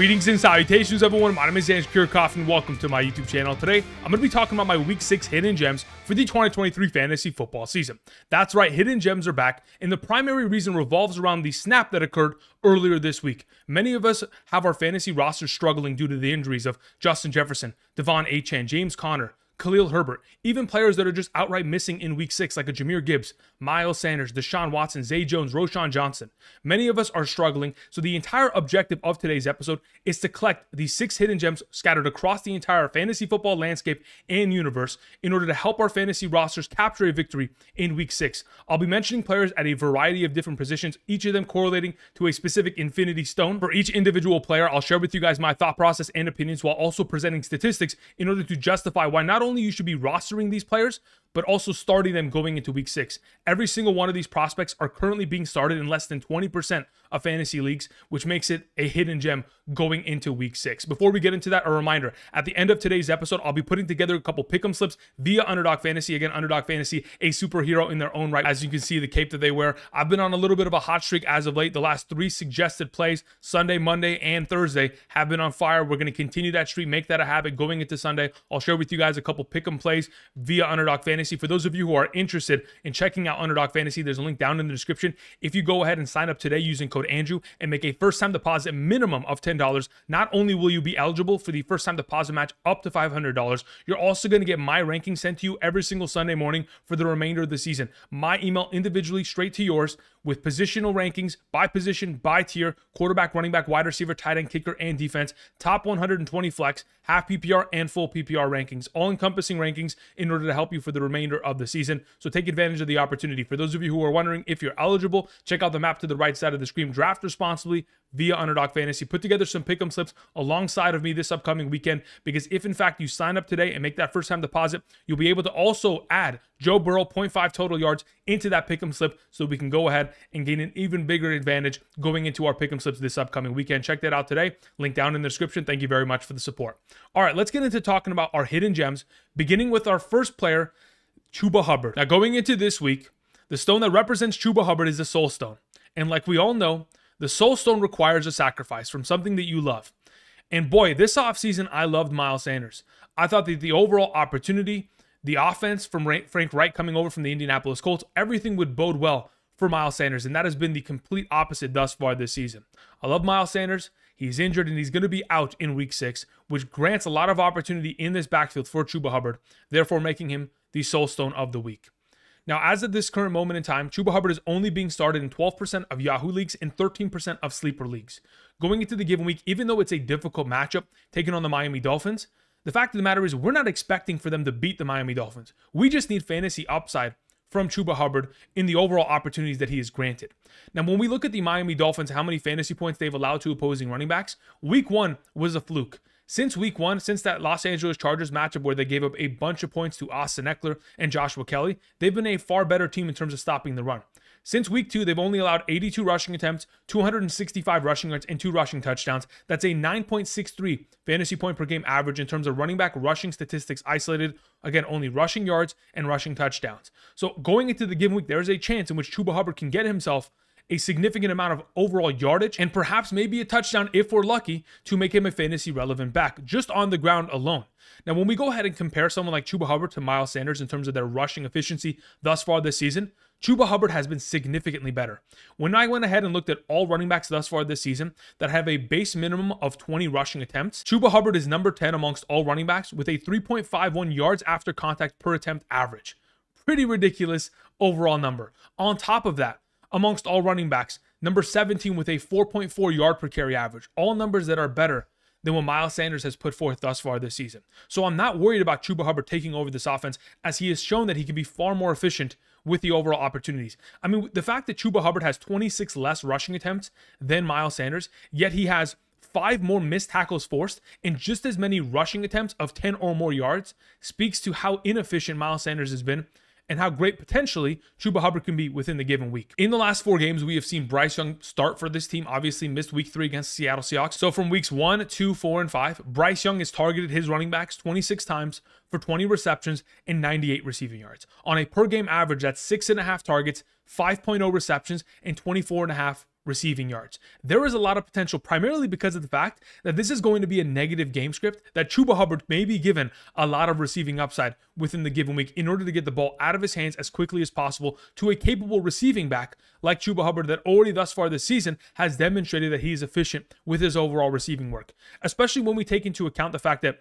Greetings and salutations, everyone. My name is James Kirchhoff, and welcome to my YouTube channel. Today, I'm going to be talking about my Week 6 hidden gems for the 2023 fantasy football season. That's right, hidden gems are back, and the primary reason revolves around the snap that occurred earlier this week. Many of us have our fantasy rosters struggling due to the injuries of Justin Jefferson, Devon Achane, James Conner, Khalil Herbert, even players that are just outright missing in Week 6 like a Jahmyr Gibbs, Miles Sanders, Deshaun Watson, Zay Jones, Roschon Johnson. Many of us are struggling, so the entire objective of today's episode is to collect these 6 hidden gems scattered across the entire fantasy football landscape and universe in order to help our fantasy rosters capture a victory in Week 6. I'll be mentioning players at a variety of different positions, each of them correlating to a specific infinity stone. For each individual player, I'll share with you guys my thought process and opinions while also presenting statistics in order to justify why not only you should be rostering these players, but also starting them going into Week 6. Every single one of these prospects are currently being started in less than 20% of fantasy leagues, which makes it a hidden gem going into Week 6. Before we get into that, a reminder, at the end of today's episode, I'll be putting together a couple pick'em slips via Underdog Fantasy. Again, Underdog Fantasy, a superhero in their own right. As you can see, the cape that they wear. I've been on a little bit of a hot streak as of late. The last 3 suggested plays, Sunday, Monday, and Thursday, have been on fire. We're going to continue that streak, make that a habit going into Sunday. I'll share with you guys a couple pick'em plays via Underdog Fantasy. For those of you who are interested in checking out Underdog Fantasy, there's a link down in the description. If you go ahead and sign up today using code Andrew and make a first-time deposit minimum of $10, not only will you be eligible for the first-time deposit match up to $500, you're also going to get my rankings sent to you every single Sunday morning for the remainder of the season. My email individually straight to yours with positional rankings by position, by tier, quarterback, running back, wide receiver, tight end, kicker, and defense, top 120 flex, half PPR, and full PPR rankings, all-encompassing rankings in order to help you for the remainder of the season. So take advantage of the opportunity. For those of you who are wondering if you're eligible, check out the map to the right side of the screen. Draft responsibly via Underdog Fantasy. Put together some pick'em slips alongside of me this upcoming weekend, because if in fact you sign up today and make that first-time deposit, you'll be able to also add Joe Burrow 0.5 total yards into that pick'em slip, so we can go ahead and gain an even bigger advantage going into our pick'em slips this upcoming weekend. Check that out today. Link down in the description. Thank you very much for the support. All right, let's get into talking about our hidden gems, beginning with our first player, Chuba Hubbard. Now, going into this week, the stone that represents Chuba Hubbard is the Soul Stone. And like we all know, the Soul Stone requires a sacrifice from something that you love. And boy, this offseason, I loved Miles Sanders. I thought that the overall opportunity, the offense from Frank Reich coming over from the Indianapolis Colts, everything would bode well for Miles Sanders. And that has been the complete opposite thus far this season. I love Miles Sanders. He's injured and he's going to be out in Week 6, which grants a lot of opportunity in this backfield for Chuba Hubbard, therefore making him the Soul Stone of the week. Now, as of this current moment in time, Chuba Hubbard is only being started in 12% of Yahoo leagues and 13% of sleeper leagues. Going into the given week, even though it's a difficult matchup taking on the Miami Dolphins, the fact of the matter is we're not expecting for them to beat the Miami Dolphins. We just need fantasy upside from Chuba Hubbard in the overall opportunities that he is granted. Now, when we look at the Miami Dolphins, how many fantasy points they've allowed to opposing running backs, Week 1 was a fluke. Since Week 1, since that Los Angeles Chargers matchup where they gave up a bunch of points to Austin Eckler and Joshua Kelly, they've been a far better team in terms of stopping the run. Since Week 2, they've only allowed 82 rushing attempts, 265 rushing yards, and 2 rushing touchdowns. That's a 9.63 fantasy point per game average in terms of running back rushing statistics isolated. Again, only rushing yards and rushing touchdowns. So going into the given week, there's a chance in which Chuba Hubbard can get himself a significant amount of overall yardage and perhaps maybe a touchdown if we're lucky to make him a fantasy relevant back just on the ground alone. Now, when we go ahead and compare someone like Chuba Hubbard to Miles Sanders in terms of their rushing efficiency thus far this season, Chuba Hubbard has been significantly better. When I went ahead and looked at all running backs thus far this season that have a base minimum of 20 rushing attempts, Chuba Hubbard is number 10 amongst all running backs with a 3.51 yards after contact per attempt average. Pretty ridiculous overall number. On top of that, amongst all running backs, number 17 with a 4.4 yard per carry average. All numbers that are better than what Miles Sanders has put forth thus far this season. So I'm not worried about Chuba Hubbard taking over this offense, as he has shown that he can be far more efficient with the overall opportunities. I mean, the fact that Chuba Hubbard has 26 less rushing attempts than Miles Sanders, yet he has 5 more missed tackles forced and just as many rushing attempts of 10 or more yards, speaks to how inefficient Miles Sanders has been and how great potentially Chuba Hubbard can be within the given week. In the last 4 games, we have seen Bryce Young start for this team, obviously missed Week 3 against the Seattle Seahawks. So from weeks 1, 2, 4, and 5, Bryce Young has targeted his running backs 26 times for 20 receptions and 98 receiving yards. On a per game average, that's 6.5 targets, 5.0 receptions, and 24.5 receiving yards. There is a lot of potential, primarily because of the fact that this is going to be a negative game script, that Chuba Hubbard may be given a lot of receiving upside within the given week in order to get the ball out of his hands as quickly as possible to a capable receiving back like Chuba Hubbard that already thus far this season has demonstrated that he is efficient with his overall receiving work, especially when we take into account the fact that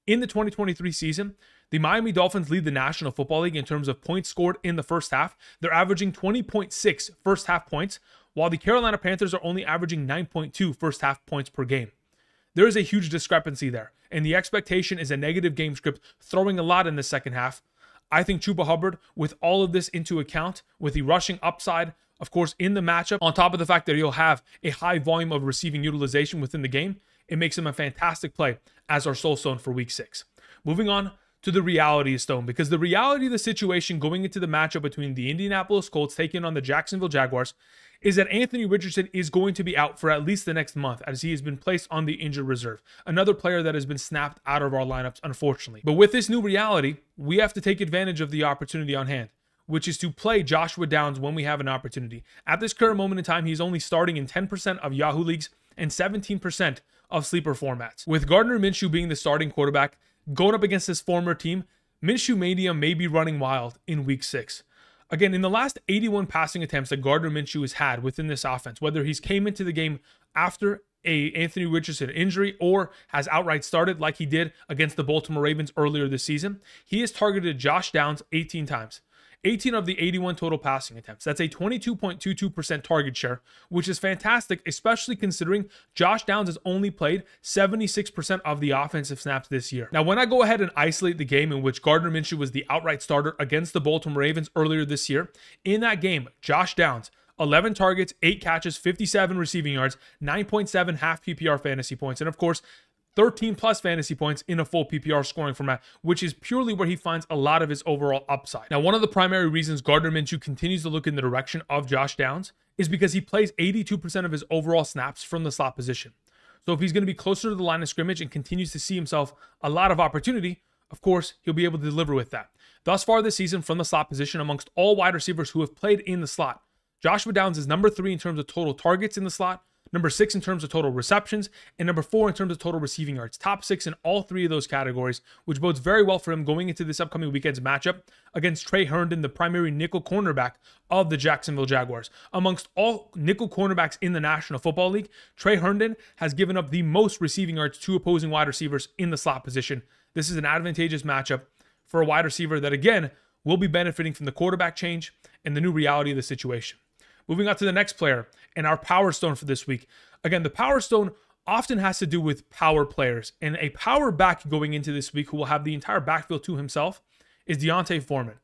in the 2023 season, the Miami Dolphins lead the National Football League in terms of points scored in the first half. They're averaging 20.6 first half points, while the Carolina Panthers are only averaging 9.2 first half points per game. There is a huge discrepancy there, and the expectation is a negative game script throwing a lot in the second half. I think Chuba Hubbard, with all of this into account, with the rushing upside, of course, in the matchup, on top of the fact that he'll have a high volume of receiving utilization within the game, it makes him a fantastic play as our soul stone for week 6. Moving on to the reality stone, because the reality of the situation going into the matchup between the Indianapolis Colts taking on the Jacksonville Jaguars is that Anthony Richardson is going to be out for at least the next month, as he has been placed on the injured reserve. Another player that has been snapped out of our lineups, unfortunately. But with this new reality, we have to take advantage of the opportunity on hand, which is to play Joshua Downs when we have an opportunity. At this current moment in time, he's only starting in 10% of Yahoo leagues and 17% of sleeper formats. With Gardner Minshew being the starting quarterback, going up against his former team, Minshew Mania may be running wild in week 6. Again, in the last 81 passing attempts that Gardner Minshew has had within this offense, whether he's came into the game after a Anthony Richardson injury or has outright started like he did against the Baltimore Ravens earlier this season, he has targeted Josh Downs 18 times. 18 of the 81 total passing attempts. That's a 22.22% target share, which is fantastic, especially considering Josh Downs has only played 76% of the offensive snaps this year. Now, when I go ahead and isolate the game in which Gardner Minshew was the outright starter against the Baltimore Ravens earlier this year, in that game, Josh Downs, 11 targets, 8 catches, 57 receiving yards, 9.7 half PPR fantasy points, and of course, 13 plus fantasy points in a full PPR scoring format, which is purely where he finds a lot of his overall upside. Now, one of the primary reasons Gardner Minshew continues to look in the direction of Josh Downs is because he plays 82% of his overall snaps from the slot position. So if he's going to be closer to the line of scrimmage and continues to see himself a lot of opportunity, of course, he'll be able to deliver with that. Thus far this season from the slot position, amongst all wide receivers who have played in the slot, Joshua Downs is number 3 in terms of total targets in the slot, number 6 in terms of total receptions, and number 4 in terms of total receiving yards. Top 6 in all 3 of those categories, which bodes very well for him going into this upcoming weekend's matchup against Trey Herndon, the primary nickel cornerback of the Jacksonville Jaguars. Amongst all nickel cornerbacks in the National Football League, Trey Herndon has given up the most receiving yards to opposing wide receivers in the slot position. This is an advantageous matchup for a wide receiver that, again, will be benefiting from the quarterback change and the new reality of the situation. Moving on to the next player and our power stone for this week. Again, the power stone often has to do with power players, and a power back going into this week who will have the entire backfield to himself is D'Onta Foreman.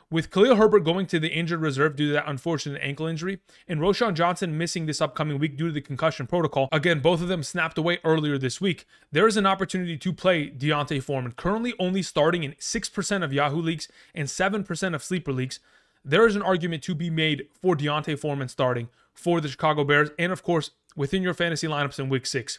With Khalil Herbert going to the injured reserve due to that unfortunate ankle injury, and Roschon Johnson missing this upcoming week due to the concussion protocol, again, both of them snapped away earlier this week, there is an opportunity to play D'Onta Foreman, currently only starting in 6% of Yahoo leagues and 7% of sleeper leagues. There is an argument to be made for D'Onta Foreman starting for the Chicago Bears and, of course, within your fantasy lineups in week 6.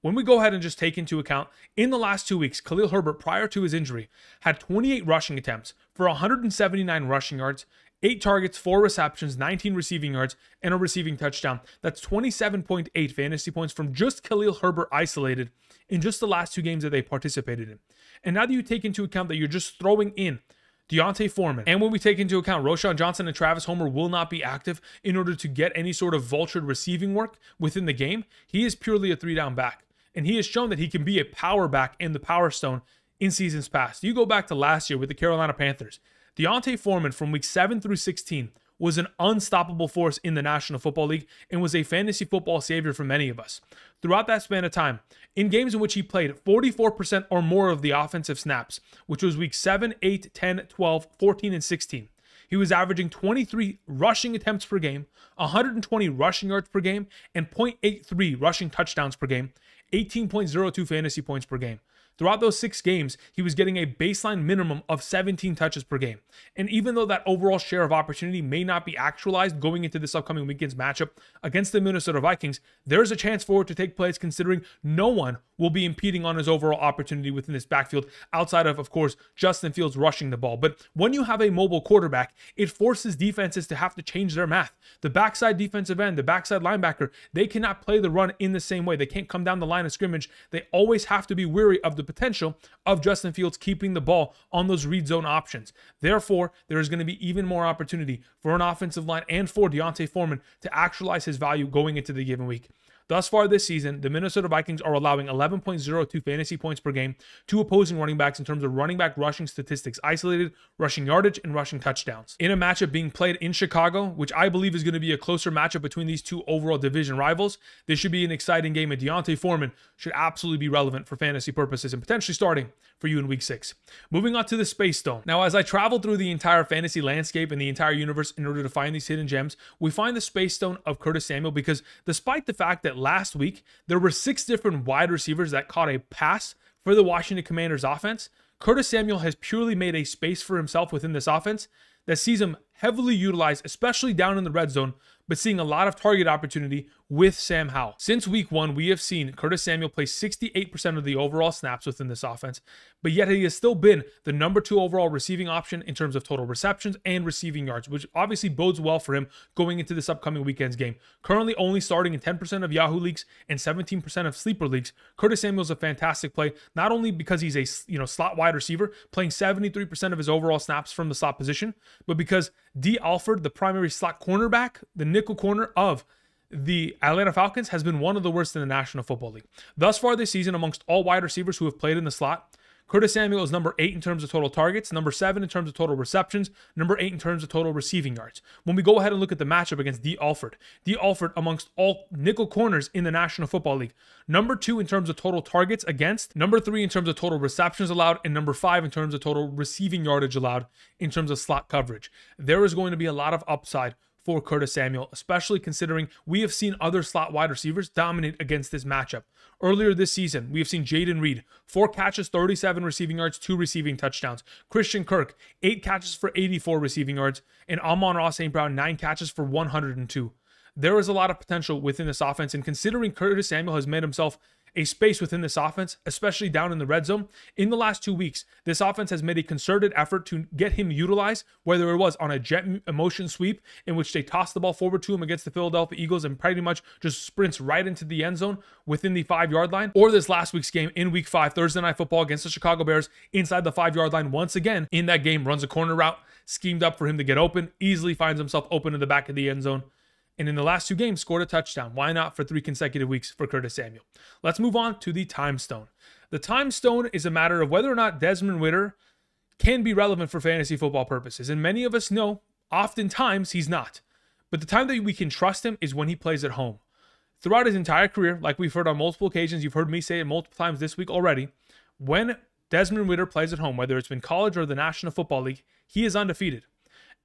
When we go ahead and just take into account, in the last 2 weeks, Khalil Herbert, prior to his injury, had 28 rushing attempts for 179 rushing yards, 8 targets, 4 receptions, 19 receiving yards, and a receiving touchdown. That's 27.8 fantasy points from just Khalil Herbert isolated in just the last 2 games that they participated in. And now that you take into account that you're just throwing in D'Onta Foreman, and when we take into account Roschon Johnson and Travis Homer will not be active in order to get any sort of vultured receiving work within the game, he is purely a 3-down back. And he has shown that he can be a power back in the power stone in seasons past. You go back to last year with the Carolina Panthers. D'Onta Foreman from week 7 through 16 was an unstoppable force in the National Football League and was a fantasy football savior for many of us. Throughout that span of time, in games in which he played 44% or more of the offensive snaps, which was week 7, 8, 10, 12, 14, and 16, he was averaging 23 rushing attempts per game, 120 rushing yards per game, and 0.83 rushing touchdowns per game, 18.02 fantasy points per game. Throughout those 6 games, he was getting a baseline minimum of 17 touches per game. And even though that overall share of opportunity may not be actualized going into this upcoming weekend's matchup against the Minnesota Vikings, there's a chance for it to take place considering no one will be impeding on his overall opportunity within this backfield outside of course, Justin Fields rushing the ball. But when you have a mobile quarterback, it forces defenses to have to change their math. The backside defensive end, the backside linebacker, they cannot play the run in the same way. They can't come down the line of scrimmage. They always have to be wary of the potential of Justin Fields keeping the ball on those read zone options. Therefore, there is going to be even more opportunity for an offensive line and for D'Onta Foreman to actualize his value going into the given week. Thus far this season, the Minnesota Vikings are allowing 11.02 fantasy points per game to opposing running backs in terms of running back rushing statistics, isolated, rushing yardage, and rushing touchdowns. In a matchup being played in Chicago, which I believe is going to be a closer matchup between these two overall division rivals, this should be an exciting game, and D'Onta Foreman should absolutely be relevant for fantasy purposes and potentially starting for you in week 6. Moving on to the Space Stone. Now, as I travel through the entire fantasy landscape and the entire universe in order to find these hidden gems, we find the Space Stone of Curtis Samuel because despite the fact that last week there were 6 different wide receivers that caught a pass for the Washington Commanders offense, Curtis Samuel has purely made a space for himself within this offense that sees him heavily utilized, especially down in the red zone, but seeing a lot of target opportunity with Sam Howell. Since week 1, we have seen Curtis Samuel play 68% of the overall snaps within this offense, but yet he has still been the number 2 overall receiving option in terms of total receptions and receiving yards, which obviously bodes well for him going into this upcoming weekend's game. Currently only starting in 10% of Yahoo leagues and 17% of sleeper leagues, Curtis Samuel is a fantastic play, not only because he's a slot wide receiver, playing 73% of his overall snaps from the slot position, but because D. Alford, the primary slot cornerback, the nickel corner of the Atlanta Falcons, has been one of the worst in the National Football League. Thus far this season, amongst all wide receivers who have played in the slot, Curtis Samuel is number 8 in terms of total targets, number 7 in terms of total receptions, number 8 in terms of total receiving yards. When we go ahead and look at the matchup against D. Alford amongst all nickel corners in the National Football League, number 2 in terms of total targets against, number 3 in terms of total receptions allowed, and number 5 in terms of total receiving yardage allowed in terms of slot coverage. There is going to be a lot of upside for Curtis Samuel, especially considering we have seen other slot wide receivers dominate against this matchup. Earlier this season, we have seen Jaden Reed, 4 catches, 37 receiving yards, 2 receiving touchdowns. Christian Kirk, 8 catches for 84 receiving yards, and Amon-Ra St. Brown, 9 catches for 102. There is a lot of potential within this offense, and considering Curtis Samuel has made himself a space within this offense, especially down in the red zone, in the last 2 weeks, this offense has made a concerted effort to get him utilized, whether it was on a jet motion sweep in which they tossed the ball forward to him against the Philadelphia Eagles and pretty much just sprints right into the end zone within the 5-yard line, or this last week's game in week 5, Thursday Night Football against the Chicago Bears inside the 5-yard line. Once again, in that game, runs a corner route, schemed up for him to get open, easily finds himself open in the back of the end zone. And in the last 2 games, scored a touchdown. Why not for 3 consecutive weeks for Curtis Samuel? Let's move on to the Time Stone. The Time Stone is a matter of whether or not Desmond Ridder can be relevant for fantasy football purposes. And many of us know, oftentimes, he's not. But the time that we can trust him is when he plays at home. Throughout his entire career, like we've heard on multiple occasions, you've heard me say it multiple times this week already, when Desmond Ridder plays at home, whether it's been college or the National Football League, he is undefeated.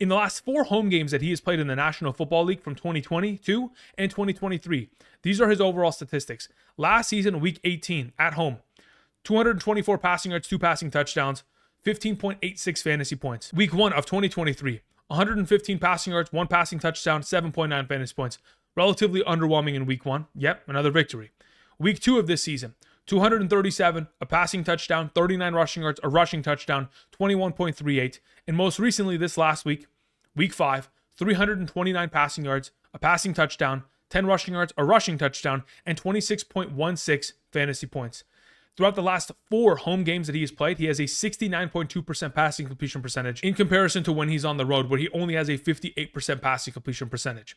In the last 4 home games that he has played in the National Football League from 2022 and 2023, these are his overall statistics. Last season, week 18, at home, 224 passing yards, 2 passing touchdowns, 15.86 fantasy points. Week 1 of 2023, 115 passing yards, 1 passing touchdown, 7.9 fantasy points. Relatively underwhelming in week 1. Yep, another victory. Week 2 of this season, 237, a passing touchdown, 39 rushing yards, a rushing touchdown, 21.38. And most recently this last week, week 5, 329 passing yards, a passing touchdown, 10 rushing yards, a rushing touchdown, and 26.16 fantasy points. Throughout the last 4 home games that he has played, he has a 69.2% passing completion percentage in comparison to when he's on the road, where he only has a 58% passing completion percentage.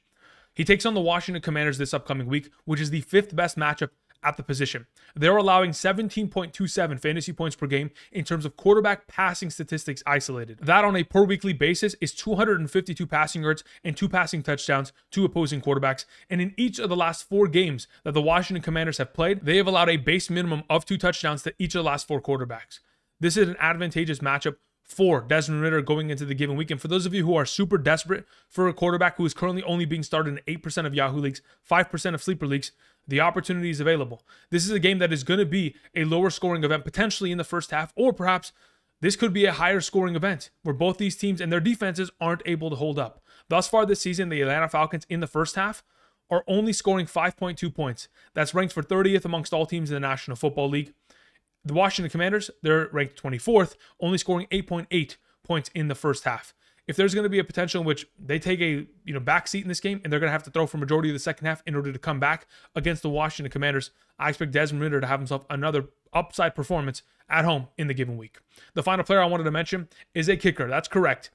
He takes on the Washington Commanders this upcoming week, which is the 5th best matchup at the position. They're allowing 17.27 fantasy points per game in terms of quarterback passing statistics isolated. That on a per weekly basis is 252 passing yards and 2 passing touchdowns to opposing quarterbacks. And in each of the last 4 games that the Washington Commanders have played, they have allowed a base minimum of 2 touchdowns to each of the last 4 quarterbacks. This is an advantageous matchup for Desmond Ridder going into the given week. And for those of you who are super desperate for a quarterback who is currently only being started in 8% of Yahoo leagues, 5% of sleeper leagues, the opportunity is available. This is a game that is going to be a lower scoring event potentially in the first half, or perhaps this could be a higher scoring event where both these teams and their defenses aren't able to hold up. Thus far this season, the Atlanta Falcons in the first half are only scoring 5.2 points. That's ranked for 30th amongst all teams in the National Football League. The Washington Commanders, they're ranked 24th, only scoring 8.8 points in the first half. If there's going to be a potential in which they take a backseat in this game and they're going to have to throw for majority of the second half in order to come back against the Washington Commanders, I expect Desmond Ridder to have himself another upside performance at home in the given week. The final player I wanted to mention is a kicker. That's correct.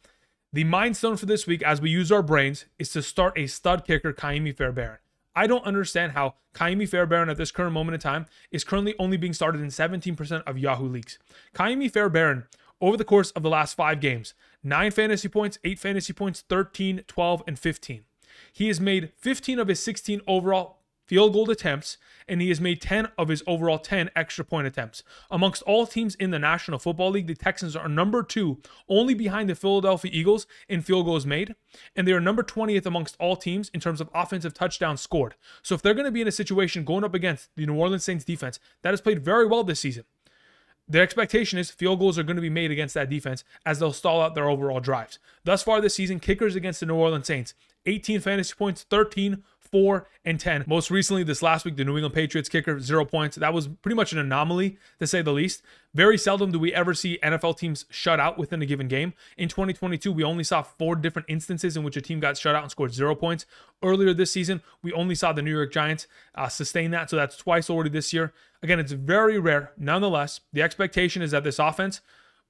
The mind stone for this week, as we use our brains, is to start a stud kicker, Fairbairn. I don't understand how Fairbairn at this current moment in time is currently only being started in 17% of Yahoo leagues. Fairbairn, over the course of the last 5 games, 9 fantasy points, 8 fantasy points, 13, 12, and 15. He has made 15 of his 16 overall field goal attempts, and he has made 10 of his overall 10 extra point attempts. Amongst all teams in the National Football League, the Texans are number 2, only behind the Philadelphia Eagles in field goals made, and they are number 20th amongst all teams in terms of offensive touchdowns scored. So if they're going to be in a situation going up against the New Orleans Saints defense that has played very well this season, their expectation is field goals are going to be made against that defense as they'll stall out their overall drives. Thus far this season, kickers against the New Orleans Saints, 18 fantasy points, 13, 4, and 10. Most recently, this last week, the New England Patriots kicker, 0 points. That was pretty much an anomaly, to say the least. Very seldom do we ever see NFL teams shut out within a given game. In 2022, we only saw 4 different instances in which a team got shut out and scored 0 points. Earlier this season, we only saw the New York Giants sustain that, so that's twice already this year. Again, it's very rare. Nonetheless, the expectation is that this offense,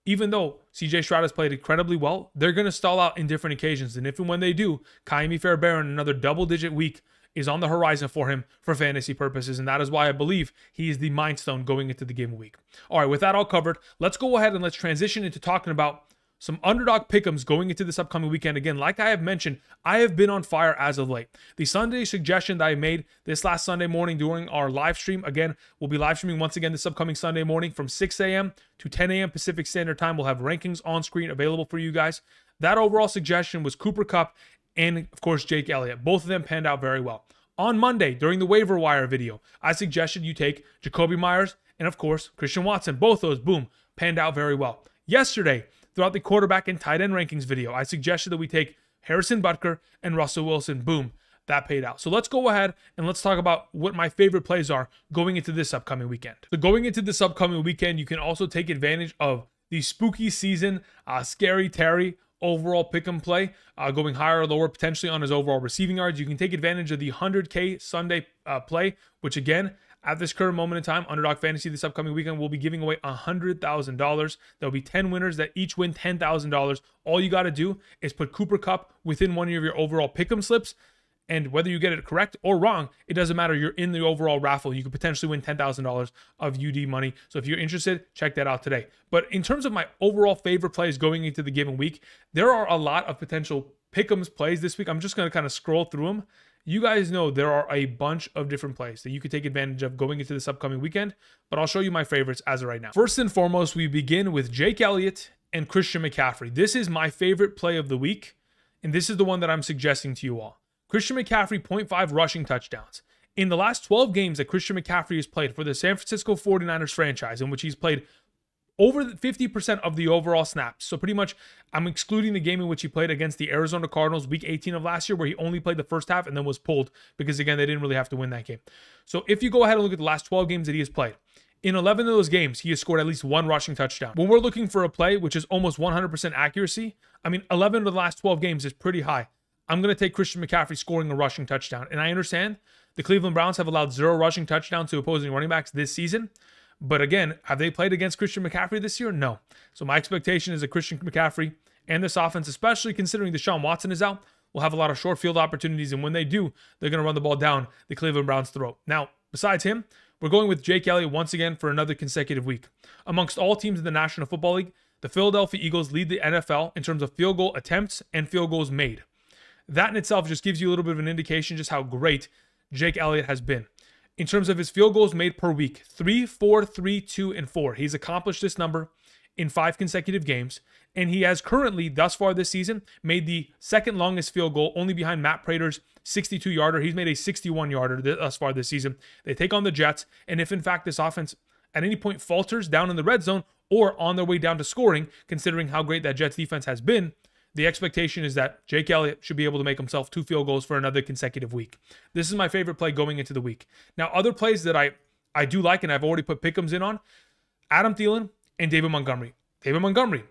even though CJ Stroud has played incredibly well, they're going to stall out in different occasions. And if and when they do, Fairbairn, another double-digit week, is on the horizon for him for fantasy purposes. And that is why I believe he is the mind stone going into the given week. All right, with that all covered, let's go ahead and let's transition into talking about some Underdog Pick'ems going into this upcoming weekend. Again, like I have mentioned, I have been on fire as of late. The Sunday suggestion that I made this last Sunday morning during our live stream, again, we'll be live streaming once again this upcoming Sunday morning from 6 a.m. to 10 a.m. Pacific Standard Time. We'll have rankings on screen available for you guys. That overall suggestion was Cooper Kupp and, of course, Jake Elliott. Both of them panned out very well. On Monday, during the waiver wire video, I suggested you take Jacoby Myers and, of course, Christian Watson. Both those, boom, panned out very well. Yesterday, throughout the quarterback and tight end rankings video, I suggested that we take Harrison Butker and Russell Wilson. Boom, that paid out. So let's go ahead and let's talk about what my favorite plays are going into this upcoming weekend. So going into this upcoming weekend, you can also take advantage of the spooky season, Scary Terry overall pick and play, going higher or lower potentially on his overall receiving yards. You can take advantage of the 100K Sunday play, which again, at this current moment in time, Underdog Fantasy this upcoming weekend will be giving away $100,000. There'll be 10 winners that each win $10,000. All you got to do is put Cooper Kupp within one of your overall pick'em slips. And whether you get it correct or wrong, it doesn't matter. You're in the overall raffle. You could potentially win $10,000 of UD money. So if you're interested, check that out today. But in terms of my overall favorite plays going into the given week, there are a lot of potential pick'ems plays this week. I'm just going to kind of scroll through them. You guys know there are a bunch of different plays that you could take advantage of going into this upcoming weekend, but I'll show you my favorites as of right now. First and foremost, we begin with Jake Elliott and Christian McCaffrey. This is my favorite play of the week, and this is the one that I'm suggesting to you all. Christian McCaffrey, 0.5 rushing touchdowns. In the last 12 games that Christian McCaffrey has played for the San Francisco 49ers franchise, in which he's played over 50% of the overall snaps. So pretty much, I'm excluding the game in which he played against the Arizona Cardinals week 18 of last year, where he only played the first half and then was pulled because, again, they didn't really have to win that game. So if you go ahead and look at the last 12 games that he has played, in 11 of those games, he has scored at least 1 rushing touchdown. When we're looking for a play, which is almost 100% accuracy, 11 of the last 12 games is pretty high. I'm going to take Christian McCaffrey scoring a rushing touchdown. And I understand the Cleveland Browns have allowed 0 rushing touchdowns to opposing running backs this season. But again, have they played against Christian McCaffrey this year? No. So my expectation is that Christian McCaffrey and this offense, especially considering Deshaun Watson is out, will have a lot of short field opportunities. And when they do, they're going to run the ball down the Cleveland Browns' throat. Now, besides him, we're going with Jake Elliott once again for another consecutive week. Amongst all teams in the National Football League, the Philadelphia Eagles lead the NFL in terms of field goal attempts and field goals made. That in itself just gives you a little bit of an indication just how great Jake Elliott has been. In terms of his field goals made per week, 3, 4, 3, 2, and 4. He's accomplished this number in 5 consecutive games. And he has currently, thus far this season, made the second longest field goal, only behind Matt Prater's 62-yarder. He's made a 61-yarder thus far this season. They take on the Jets, and if in fact this offense at any point falters down in the red zone or on their way down to scoring, considering how great that Jets defense has been, the expectation is that Jake Elliott should be able to make himself 2 field goals for another consecutive week. This is my favorite play going into the week. Now, other plays that I do like, and I've already put Pick'ems in on, Adam Thielen and David Montgomery. David Montgomery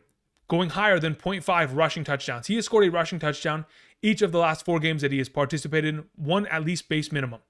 going higher than 0.5 rushing touchdowns. He has scored a rushing touchdown each of the last 4 games that he has participated in, one at least base minimum.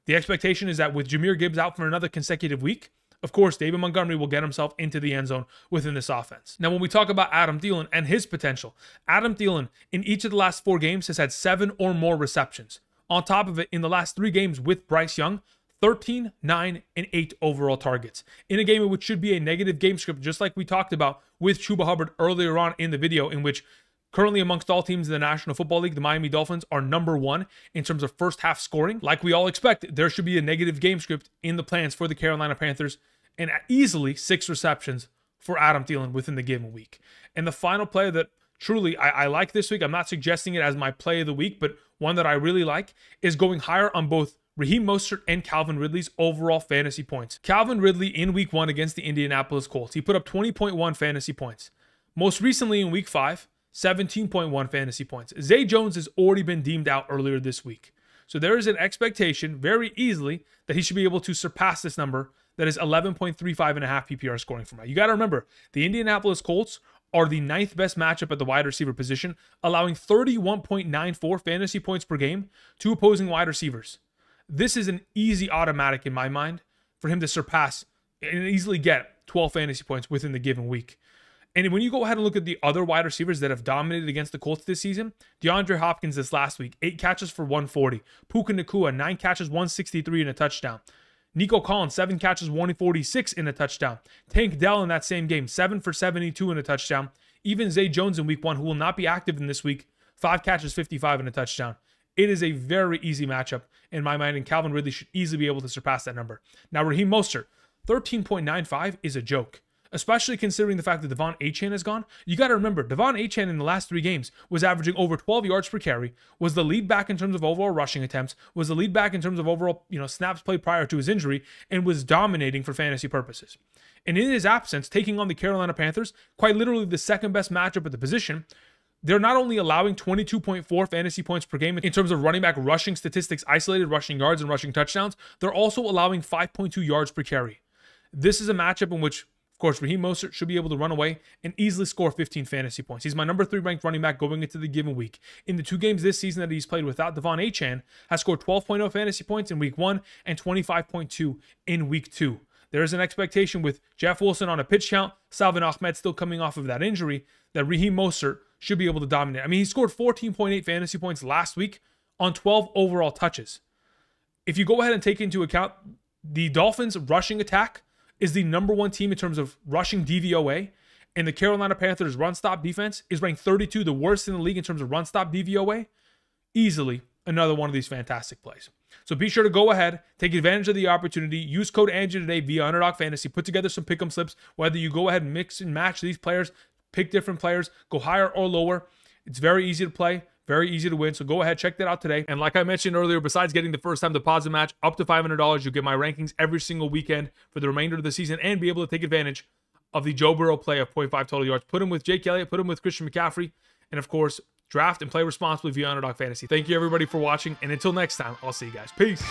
The expectation is that with Jahmyr Gibbs out for another consecutive week, of course, David Montgomery will get himself into the end zone within this offense. Now, when we talk about Adam Thielen and his potential, Adam Thielen in each of the last 4 games has had 7 or more receptions. On top of it, in the last 3 games with Bryce Young, 13, 9, and 8 overall targets. In a game in which should be a negative game script, just like we talked about with Chuba Hubbard earlier on in the video, in which currently amongst all teams in the National Football League, the Miami Dolphins are number 1 in terms of first half scoring. Like we all expect, there should be a negative game script in the plans for the Carolina Panthers, and easily 6 receptions for Adam Thielen within the given week. And the final play that truly I like this week, I'm not suggesting it as my play of the week, but one that I really like is going higher on both Raheem Mostert and Calvin Ridley's overall fantasy points. Calvin Ridley in week 1 against the Indianapolis Colts, he put up 20.1 fantasy points. Most recently in week 5, 17.1 fantasy points. Zay Jones has already been deemed out earlier this week. So there is an expectation very easily that he should be able to surpass this number that is 11.35 and a half PPR scoring for me. You got to remember, the Indianapolis Colts are the 9th best matchup at the wide receiver position, allowing 31.94 fantasy points per game to opposing wide receivers. This is an easy automatic in my mind for him to surpass and easily get 12 fantasy points within the given week. And when you go ahead and look at the other wide receivers that have dominated against the Colts this season, DeAndre Hopkins this last week, 8 catches for 140. Puka Nacua, 9 catches, 163 and a touchdown. Nico Collins, 7 catches, 146 in a touchdown. Tank Dell in that same game, 7 for 72 in a touchdown. Even Zay Jones in week 1, who will not be active in this week, 5 catches, 55 in a touchdown. It is a very easy matchup in my mind, and Calvin Ridley should easily be able to surpass that number. Now, Raheem Mostert, 13.95 is a joke, especially considering the fact that Devon Achane is gone. You got to remember, Devon Achane in the last 3 games was averaging over 12 yards per carry, was the lead back in terms of overall rushing attempts, was the lead back in terms of overall snaps played prior to his injury, and was dominating for fantasy purposes. And in his absence, taking on the Carolina Panthers, quite literally the second best matchup at the position, they're not only allowing 22.4 fantasy points per game in terms of running back rushing statistics, isolated rushing yards and rushing touchdowns, they're also allowing 5.2 yards per carry. This is a matchup in which, of course, Raheem Mostert should be able to run away and easily score 15 fantasy points. He's my number 3 ranked running back going into the given week. In the 2 games this season that he's played without Devon Achane, has scored 12.0 fantasy points in week 1 and 25.2 in week 2. There is an expectation with Jeff Wilson on a pitch count, Salvin Ahmed still coming off of that injury, that Raheem Mostert should be able to dominate. I mean, he scored 14.8 fantasy points last week on 12 overall touches. If you go ahead and take into account the Dolphins' rushing attack is the number 1 team in terms of rushing DVOA, and the Carolina Panthers' run-stop defense is ranked 32, the worst in the league in terms of run-stop DVOA, easily another one of these fantastic plays. So be sure to go ahead, take advantage of the opportunity, use code Andrew today via Underdog Fantasy, put together some pick'em slips, whether you go ahead and mix and match these players, pick different players, go higher or lower. It's very easy to play, very easy to win. So go ahead, check that out today. And like I mentioned earlier, besides getting the first time deposit match up to $500, you'll get my rankings every single weekend for the remainder of the season and be able to take advantage of the Joe Burrow play of 0.5 total yards. Put him with Jake Elliott, put him with Christian McCaffrey, and of course, draft and play responsibly via Underdog Fantasy. Thank you everybody for watching, and until next time, I'll see you guys. Peace.